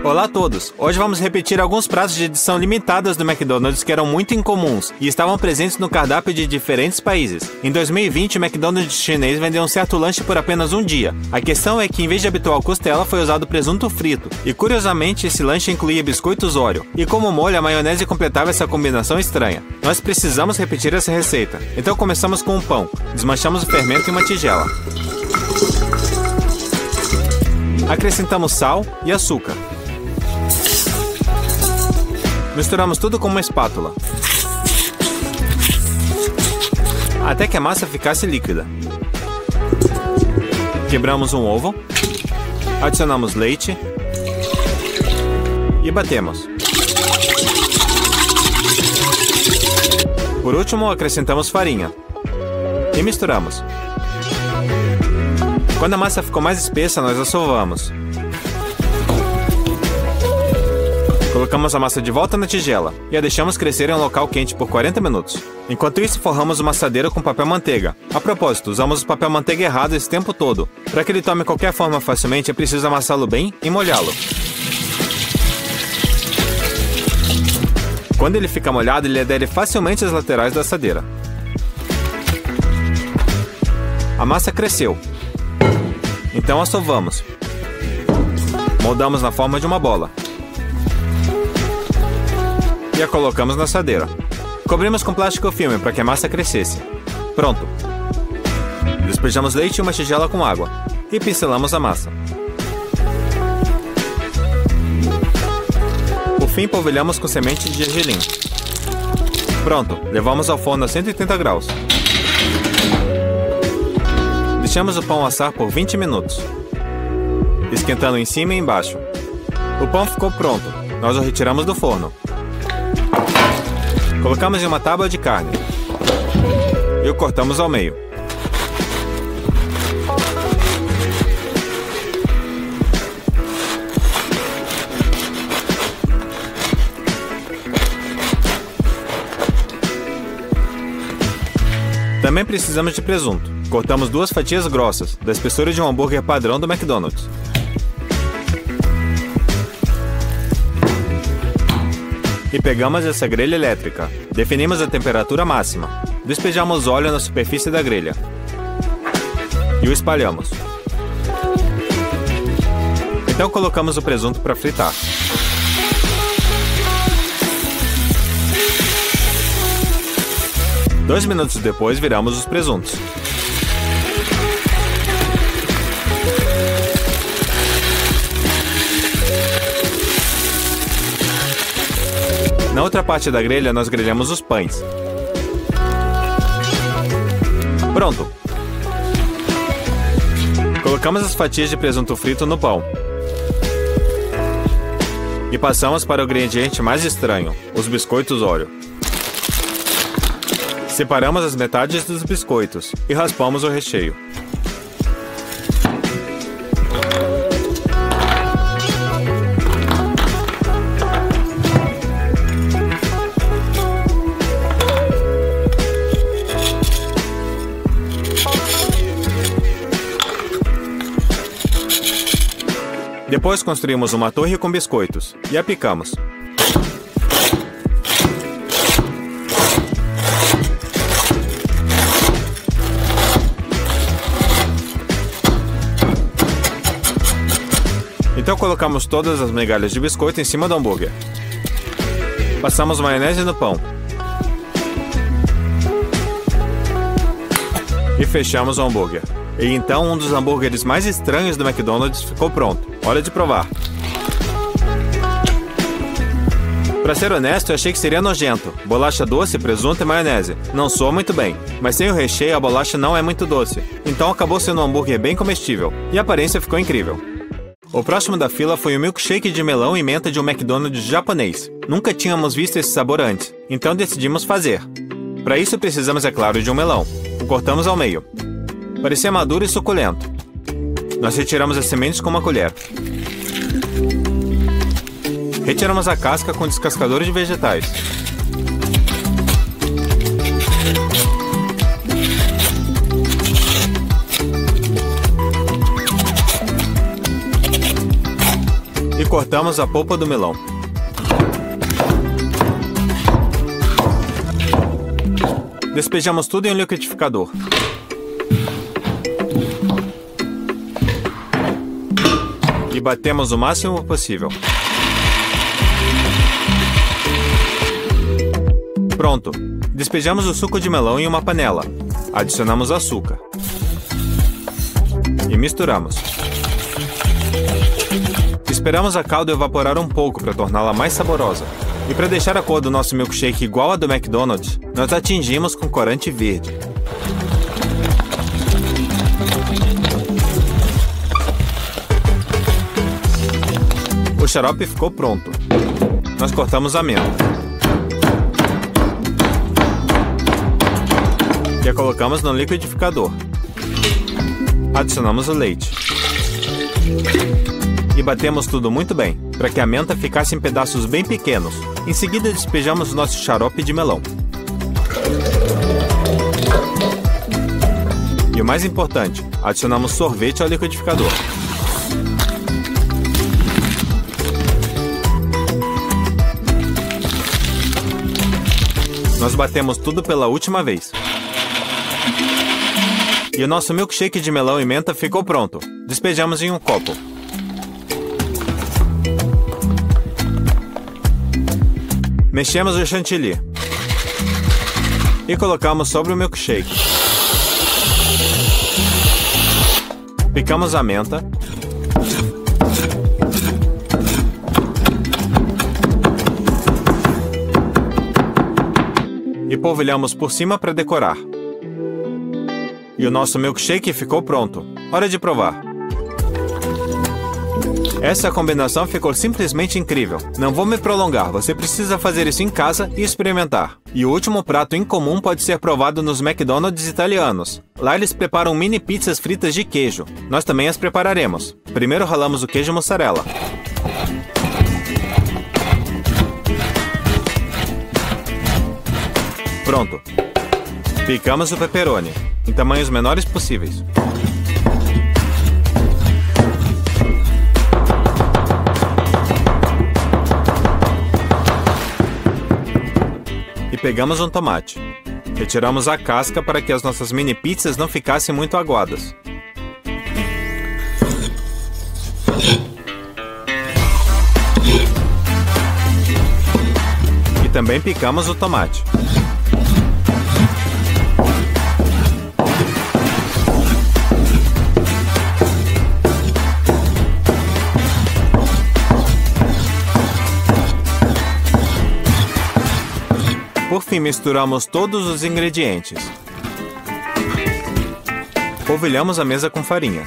Olá a todos! Hoje vamos repetir alguns pratos de edição limitadas do McDonald's que eram muito incomuns e estavam presentes no cardápio de diferentes países. Em 2020, o McDonald's chinês vendeu um certo lanche por apenas um dia. A questão é que em vez de habitual costela, foi usado presunto frito. E curiosamente, esse lanche incluía biscoitos Oreo. E como molho, a maionese completava essa combinação estranha. Nós precisamos repetir essa receita. Então começamos com um pão. Desmanchamos o fermento em uma tigela. Acrescentamos sal e açúcar. Misturamos tudo com uma espátula, até que a massa ficasse líquida. Quebramos um ovo, adicionamos leite e batemos. Por último, acrescentamos farinha e misturamos. Quando a massa ficou mais espessa, nós a sovamos. Colocamos a massa de volta na tigela e a deixamos crescer em um local quente por 40 minutos. Enquanto isso, forramos uma assadeira com papel manteiga. A propósito, usamos o papel manteiga errado esse tempo todo. Para que ele tome qualquer forma facilmente, é preciso amassá-lo bem e molhá-lo. Quando ele fica molhado, ele adere facilmente às laterais da assadeira. A massa cresceu. Então a sovamos. Moldamos na forma de uma bola. E a colocamos na assadeira. Cobrimos com plástico filme para que a massa crescesse. Pronto! Despejamos leite em uma tigela com água e pincelamos a massa. Por fim, polvilhamos com semente de gergelim. Pronto! Levamos ao forno a 180 graus. Deixamos o pão assar por 20 minutos, esquentando em cima e embaixo. O pão ficou pronto. Nós o retiramos do forno. Colocamos em uma tábua de carne e o cortamos ao meio. Também precisamos de presunto. Cortamos 2 fatias grossas, da espessura de um hambúrguer padrão do McDonald's. E pegamos essa grelha elétrica. Definimos a temperatura máxima. Despejamos óleo na superfície da grelha. E o espalhamos. Então colocamos o presunto para fritar. Dois minutos depois, viramos os presuntos. Na outra parte da grelha, nós grelhamos os pães. Pronto! Colocamos as fatias de presunto frito no pão. E passamos para o ingrediente mais estranho, os biscoitos Oreo. Separamos as metades dos biscoitos e raspamos o recheio. Depois construímos uma torre com biscoitos e a picamos. Então colocamos todas as migalhas de biscoito em cima do hambúrguer. Passamos maionese no pão. E fechamos o hambúrguer. E então um dos hambúrgueres mais estranhos do McDonald's ficou pronto. Hora de provar. Pra ser honesto, eu achei que seria nojento. Bolacha doce, presunto e maionese. Não soa muito bem. Mas sem o recheio, a bolacha não é muito doce. Então acabou sendo um hambúrguer bem comestível. E a aparência ficou incrível. O próximo da fila foi o milkshake de melão e menta de um McDonald's japonês. Nunca tínhamos visto esse sabor antes. Então decidimos fazer. Para isso precisamos, é claro, de um melão. O cortamos ao meio. Parecia maduro e suculento. Nós retiramos as sementes com uma colher. Retiramos a casca com descascador de vegetais. cortamos a polpa do melão. Despejamos tudo em um liquidificador. E batemos o máximo possível. Pronto! Despejamos o suco de melão em uma panela. Adicionamos açúcar. E misturamos. Esperamos a calda evaporar um pouco para torná-la mais saborosa. E para deixar a cor do nosso milkshake igual a do McDonald's, nós atingimos com corante verde. O xarope ficou pronto. Nós cortamos a menta. E a colocamos no liquidificador. Adicionamos o leite. E batemos tudo muito bem, para que a menta ficasse em pedaços bem pequenos. Em seguida, despejamos o nosso xarope de melão. E o mais importante, adicionamos sorvete ao liquidificador. Nós batemos tudo pela última vez. E o nosso milkshake de melão e menta ficou pronto. Despejamos em um copo. Mexemos o chantilly. E colocamos sobre o milkshake. Picamos a menta. E polvilhamos por cima para decorar. E o nosso milkshake ficou pronto. Hora de provar. Essa combinação ficou simplesmente incrível. Não vou me prolongar, você precisa fazer isso em casa e experimentar. E o último prato incomum pode ser provado nos McDonald's italianos. Lá eles preparam mini pizzas fritas de queijo. Nós também as prepararemos. Primeiro ralamos o queijo mussarela. Pronto. Picamos o pepperoni, em tamanhos menores possíveis. E pegamos um tomate. Retiramos a casca para que as nossas mini pizzas não ficassem muito aguadas. E também picamos o tomate. Por fim, misturamos todos os ingredientes. Polvilhamos a mesa com farinha.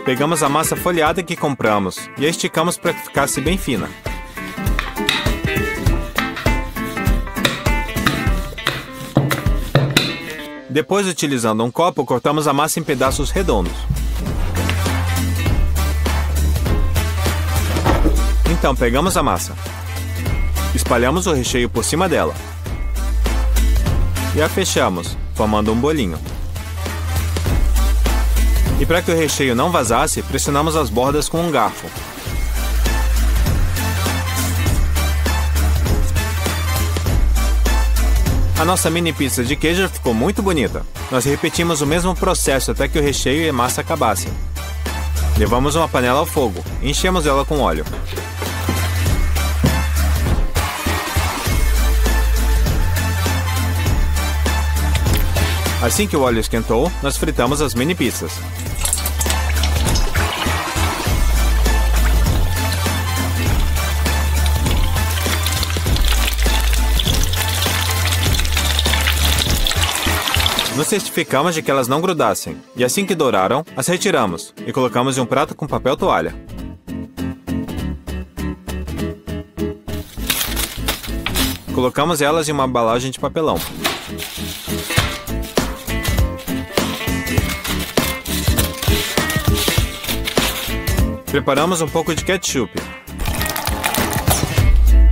Pegamos a massa folhada que compramos e a esticamos para que ficasse bem fina. Depois, utilizando um copo, cortamos a massa em pedaços redondos. Então, pegamos a massa. Espalhamos o recheio por cima dela. E a fechamos, formando um bolinho. E para que o recheio não vazasse, pressionamos as bordas com um garfo. A nossa mini pizza de queijo ficou muito bonita. Nós repetimos o mesmo processo até que o recheio e a massa acabassem. Levamos uma panela ao fogo e enchemos ela com óleo. Assim que o óleo esquentou, nós fritamos as mini pizzas. Nos certificamos de que elas não grudassem, e assim que douraram, as retiramos e colocamos em um prato com papel toalha. Colocamos elas em uma embalagem de papelão. Preparamos um pouco de ketchup.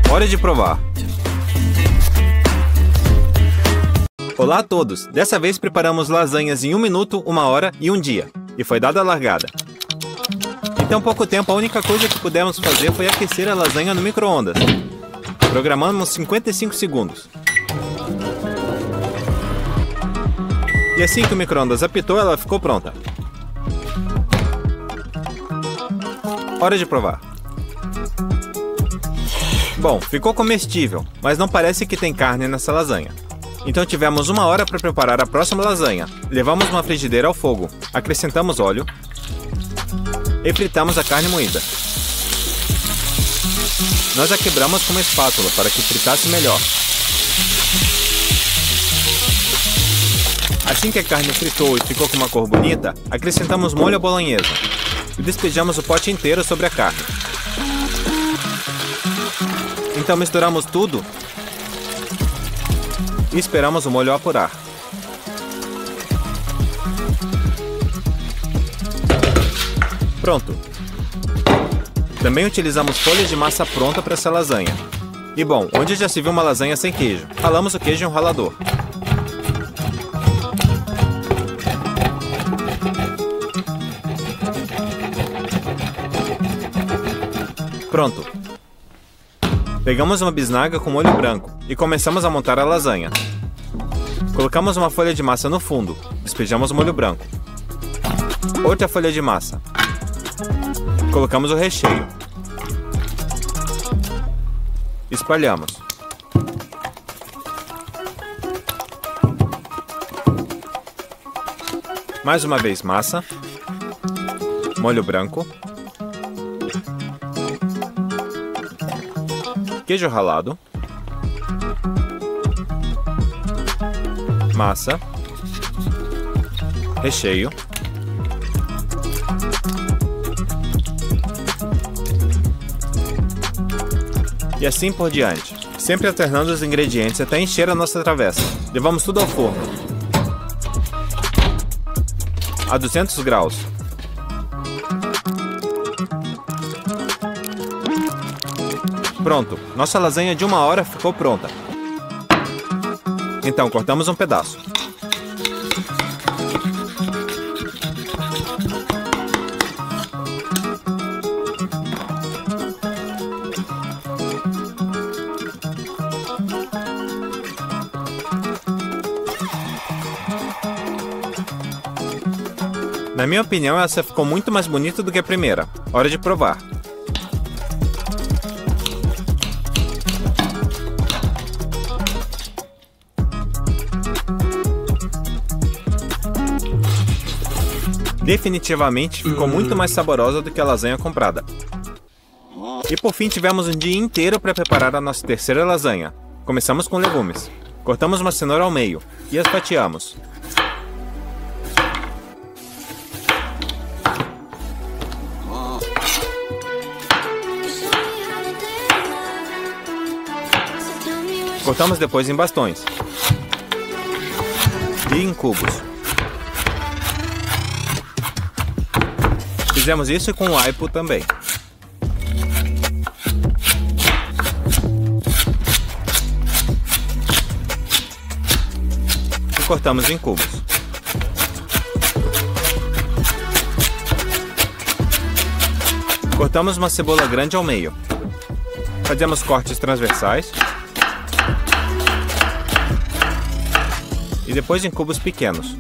Hora de provar. Olá a todos! Dessa vez preparamos lasanhas em 1 minuto, 1 hora e 1 dia. E foi dada a largada. Em tão pouco tempo, a única coisa que pudemos fazer foi aquecer a lasanha no micro-ondas. Programamos 55 segundos. E assim que o micro-ondas apitou, ela ficou pronta. Hora de provar. Bom, ficou comestível, mas não parece que tem carne nessa lasanha. Então tivemos 1 hora para preparar a próxima lasanha. Levamos uma frigideira ao fogo, acrescentamos óleo e fritamos a carne moída. Nós a quebramos com uma espátula para que fritasse melhor. Assim que a carne fritou e ficou com uma cor bonita, acrescentamos molho à bolonhesa e despejamos o pote inteiro sobre a carne. Então misturamos tudo e esperamos o molho apurar. Pronto! Também utilizamos folhas de massa pronta para essa lasanha. E bom, onde já se viu uma lasanha sem queijo? Ralamos o queijo em um ralador. Pronto! Pegamos uma bisnaga com molho branco e começamos a montar a lasanha. Colocamos uma folha de massa no fundo, despejamos o molho branco. Outra folha de massa. Colocamos o recheio. Espalhamos. Mais uma vez massa. Molho branco. Queijo ralado. Massa. Recheio. E assim por diante, sempre alternando os ingredientes até encher a nossa travessa. Levamos tudo ao forno, a 200 graus. Pronto, nossa lasanha de 1 hora ficou pronta. Então cortamos um pedaço. Na minha opinião, essa ficou muito mais bonita do que a primeira. Hora de provar. Definitivamente ficou muito mais saborosa do que a lasanha comprada. E por fim tivemos um dia inteiro para preparar a nossa terceira lasanha. Começamos com legumes. Cortamos uma cenoura ao meio e as fatiamos. Cortamos depois em bastões e em cubos. Fizemos isso com o aipo também. E cortamos em cubos. Cortamos uma cebola grande ao meio. Fazemos cortes transversais. E depois em cubos pequenos.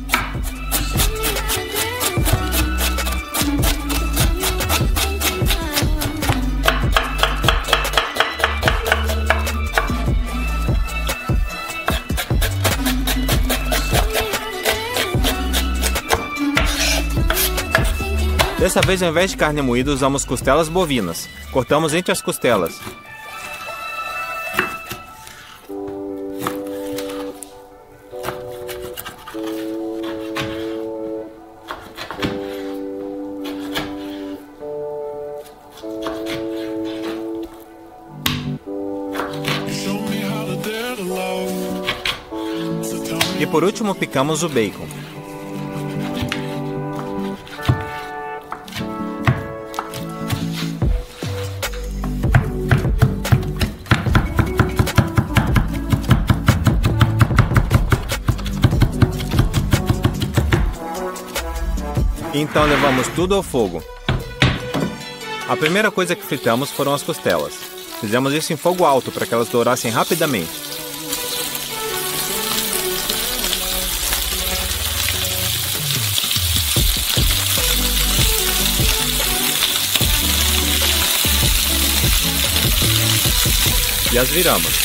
Dessa vez, ao invés de carne moída, usamos costelas bovinas. Cortamos entre as costelas. E por último, picamos o bacon. Então levamos tudo ao fogo. A primeira coisa que fritamos foram as costelas. Fizemos isso em fogo alto para que elas dourassem rapidamente. E as viramos.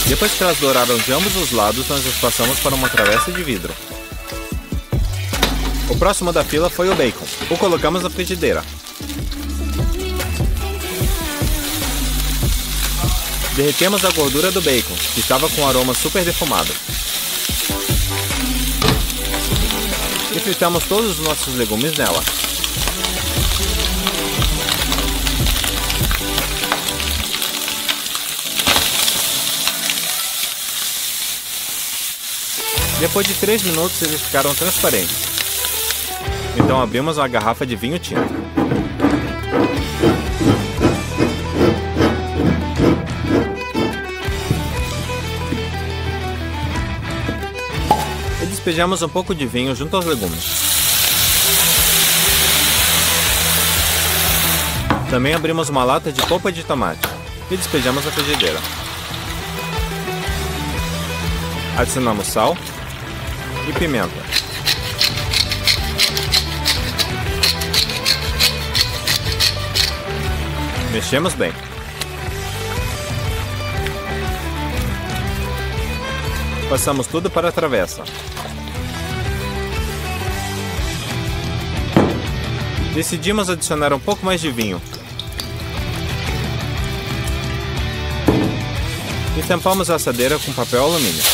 Depois que elas douraram de ambos os lados, nós as passamos para uma travessa de vidro. O próximo da fila foi o bacon. O colocamos na frigideira. Derretemos a gordura do bacon, que estava com um aroma super defumado. E fritamos todos os nossos legumes nela. Depois de 3 minutos, eles ficaram transparentes. Então abrimos uma garrafa de vinho tinto. E despejamos um pouco de vinho junto aos legumes. Também abrimos uma lata de polpa de tomate e despejamos na frigideira. Adicionamos sal e pimenta. Mexemos bem. Passamos tudo para a travessa. Decidimos adicionar um pouco mais de vinho. E tampamos a assadeira com papel alumínio.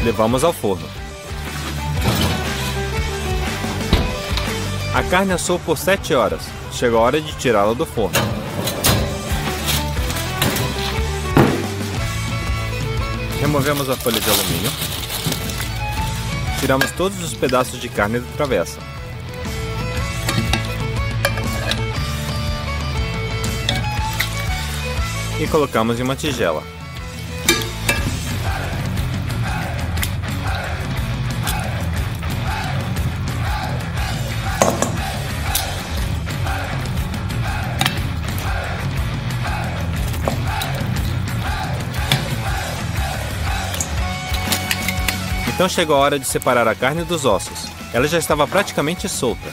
Levamos ao forno. A carne assou por 7 horas. Chegou a hora de tirá-la do forno. Removemos a folha de alumínio. Tiramos todos os pedaços de carne da travessa. E colocamos em uma tigela. Então chegou a hora de separar a carne dos ossos. Ela já estava praticamente solta.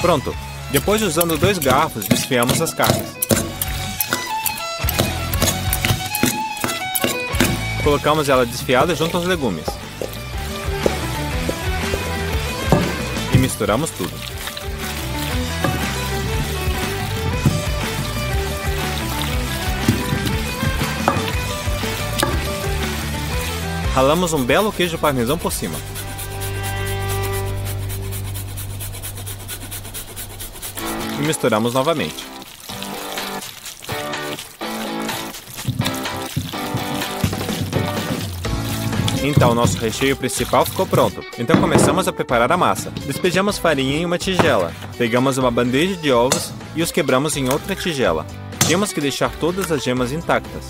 Pronto! Depois, usando 2 garfos, desfiamos as carnes. Colocamos ela desfiada junto aos legumes. E misturamos tudo. Ralamos um belo queijo parmesão por cima. E misturamos novamente. Então, nosso recheio principal ficou pronto. Então começamos a preparar a massa. Despejamos farinha em uma tigela. Pegamos uma bandeja de ovos e os quebramos em outra tigela. Temos que deixar todas as gemas intactas.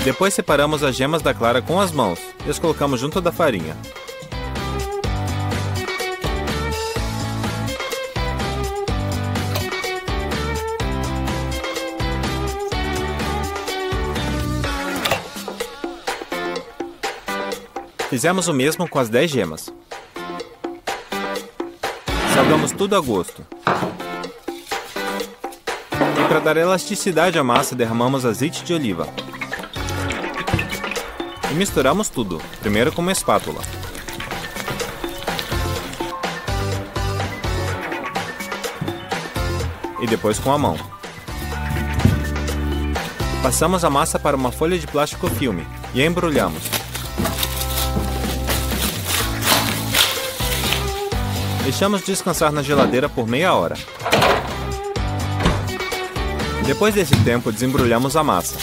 Depois separamos as gemas da clara com as mãos e as colocamos junto da farinha. Fizemos o mesmo com as 10 gemas. Salgamos tudo a gosto. E para dar elasticidade à massa, derramamos azeite de oliva. E misturamos tudo, primeiro com uma espátula. E depois com a mão. Passamos a massa para uma folha de plástico filme e a embrulhamos. Deixamos descansar na geladeira por meia hora. Depois desse tempo, desembrulhamos a massa.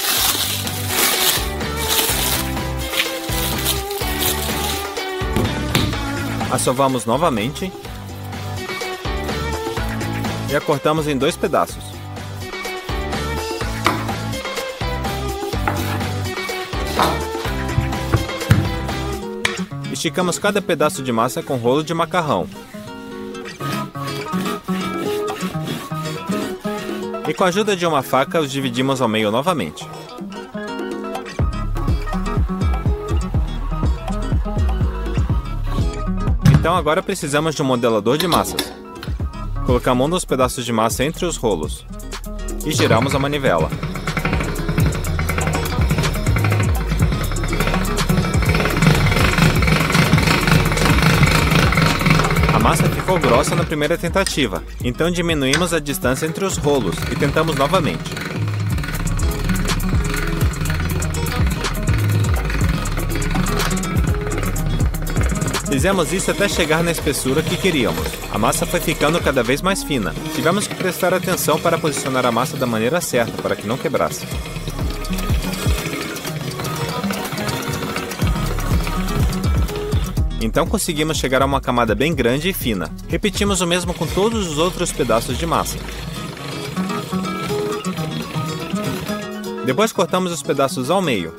Assovamos novamente e a cortamos em 2 pedaços. Esticamos cada pedaço de massa com rolo de macarrão. E com a ajuda de uma faca, os dividimos ao meio novamente. Então agora precisamos de um modelador de massas. Colocamos um dos pedaços de massa entre os rolos e giramos a manivela. A massa ficou grossa na primeira tentativa, então diminuímos a distância entre os rolos e tentamos novamente. Fizemos isso até chegar na espessura que queríamos. A massa foi ficando cada vez mais fina. Tivemos que prestar atenção para posicionar a massa da maneira certa para que não quebrasse. Então conseguimos chegar a uma camada bem grande e fina. Repetimos o mesmo com todos os outros pedaços de massa. Depois cortamos os pedaços ao meio.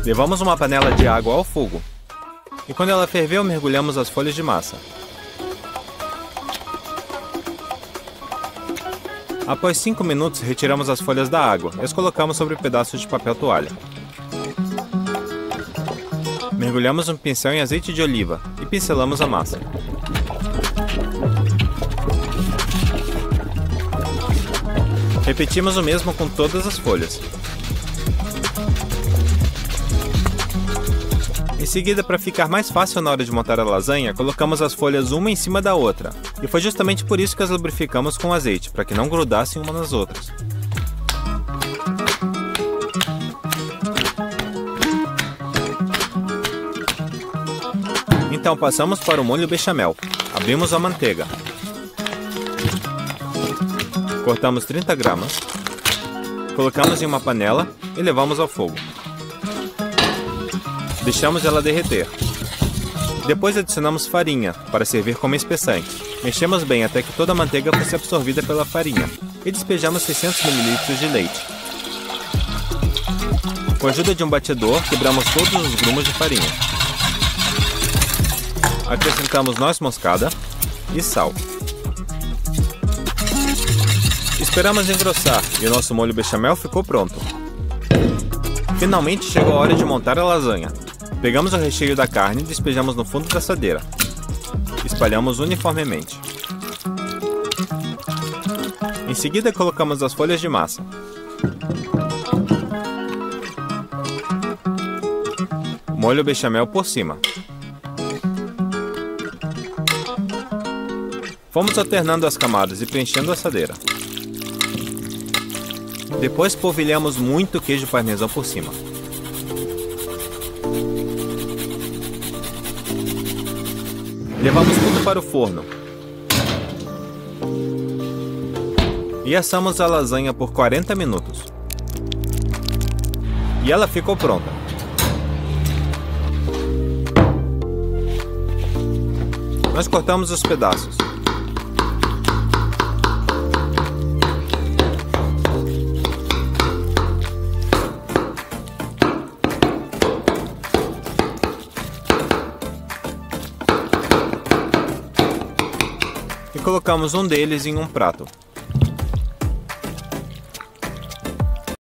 Levamos uma panela de água ao fogo. E quando ela ferveu, mergulhamos as folhas de massa. Após 5 minutos, retiramos as folhas da água e as colocamos sobre pedaços de papel toalha. Mergulhamos um pincel em azeite de oliva e pincelamos a massa. Repetimos o mesmo com todas as folhas. Em seguida, para ficar mais fácil na hora de montar a lasanha, colocamos as folhas uma em cima da outra. E foi justamente por isso que as lubrificamos com azeite, para que não grudassem uma nas outras. Então passamos para o molho bechamel. Abrimos a manteiga. Cortamos 30 gramas. Colocamos em uma panela e levamos ao fogo. Deixamos ela derreter. Depois adicionamos farinha, para servir como espessante. Mexemos bem até que toda a manteiga fosse absorvida pela farinha. E despejamos 600 ml de leite. Com a ajuda de um batedor, quebramos todos os grumos de farinha. Acrescentamos noz moscada e sal. Esperamos engrossar e o nosso molho bechamel ficou pronto. Finalmente chegou a hora de montar a lasanha. Pegamos o recheio da carne e despejamos no fundo da assadeira. Espalhamos uniformemente. Em seguida, colocamos as folhas de massa. Molho bechamel por cima. Fomos alternando as camadas e preenchendo a assadeira. Depois polvilhamos muito queijo parmesão por cima. Levamos tudo para o forno. E assamos a lasanha por 40 minutos. E ela ficou pronta. Nós cortamos os pedaços. E colocamos um deles em um prato.